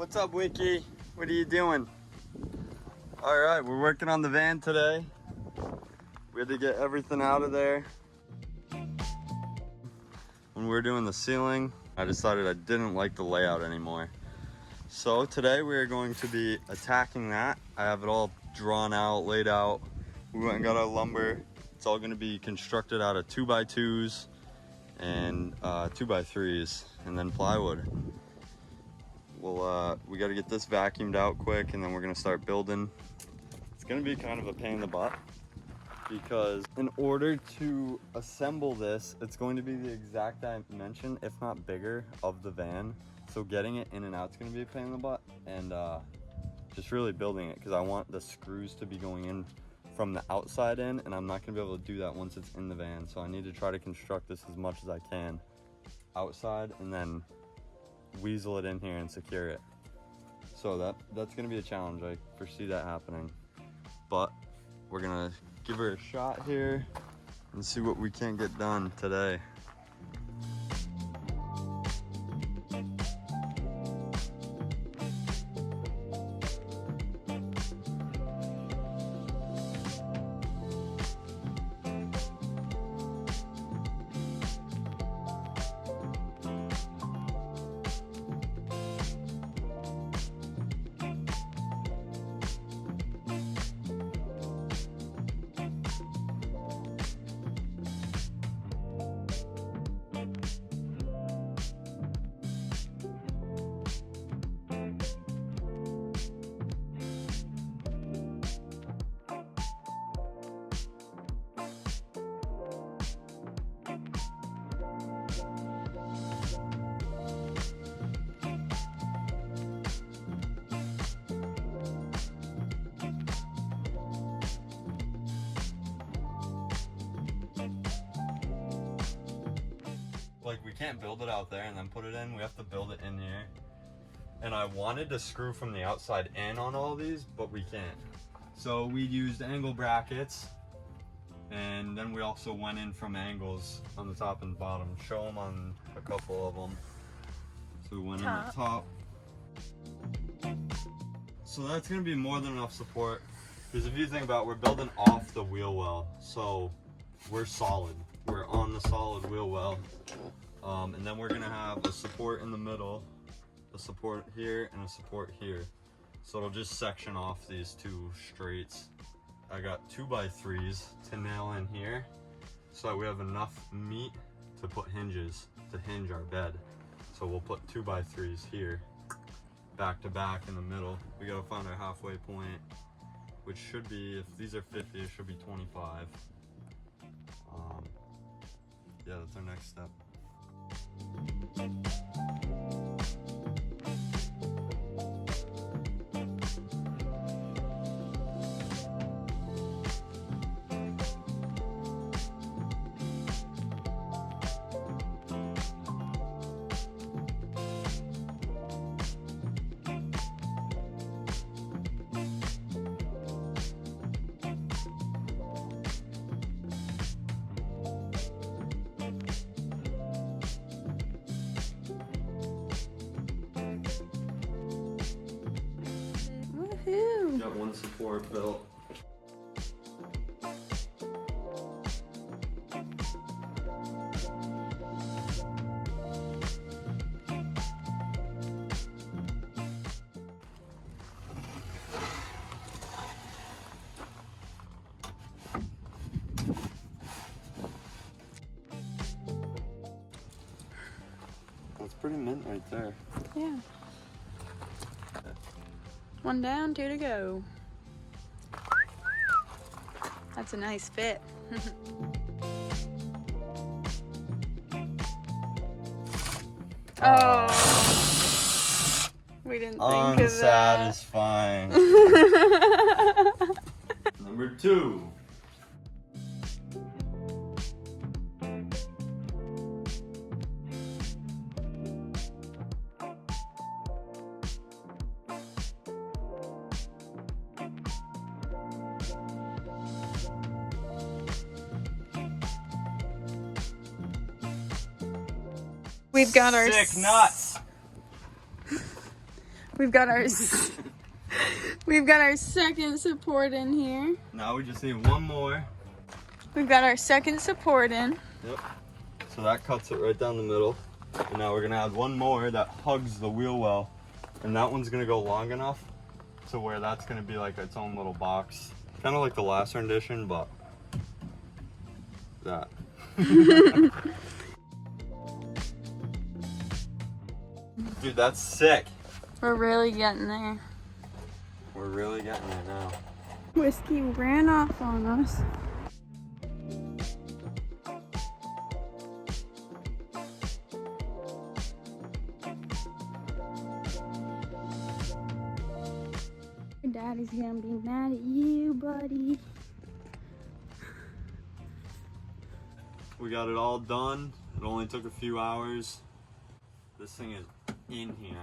What's up, Wiki? What are you doing? All right, we're working on the van today. We had to get everything out of there. When we were doing the ceiling, I decided I didn't like the layout anymore. So today we are going to be attacking that. I have it all drawn out, laid out. We went and got our lumber. It's all gonna be constructed out of 2x2s and 2x3s and then plywood. We got to get this vacuumed out quick and then we're gonna start building. It's gonna be kind of a pain in the butt because in order to assemble this, it's going to be the exact dimension, if not bigger, of the van. So getting it in and out is gonna be a pain in the butt, and just really building it, because I want the screws to be going in from the outside in, and I'm not gonna be able to do that once it's in the van. So I need to try to construct this as much as I can outside and then weasel it in here and secure it. So that's gonna be a challenge. I foresee that happening, but we're gonna give her a shot here and see what we can get done today. Like, we can't build it out there and then put it in. We have to build it in here. And I wanted to screw from the outside in on all these, but we can't. So we used angle brackets, and then we also went in from angles on the top and bottom. Show them on a couple of them. So we went in the top. So that's gonna be more than enough support. Because if you think about it, we're building off the wheel well. So we're solid. We're on the solid wheel well. And then we're gonna have a support in the middle, a support here, and a support here. So it'll just section off these two straights. I got 2x3s to nail in here so that we have enough meat to put hinges to hinge our bed. So we'll put 2x3s here, back to back in the middle. We gotta find our halfway point, which should be, if these are 50, it should be 25. Yeah, that's our next step. Got one support built. That's pretty mint right there. Yeah. One down, two to go. That's a nice fit. Oh, we didn't think of that. Unsatisfying. Number 2. We've got our sick nuts. We've got our we've got our second support in here. Now we just need one more. We've got our second support in. Yep. So that cuts it right down the middle. And now we're gonna add one more that hugs the wheel well. And that one's gonna go long enough to where that's gonna be like its own little box. Kind of like the last rendition, but that. Dude, that's sick. We're really getting there. We're really getting there now. Whiskey ran off on us. Your daddy's gonna be mad at you, buddy. We got it all done. It only took a few hours. This thing is in here.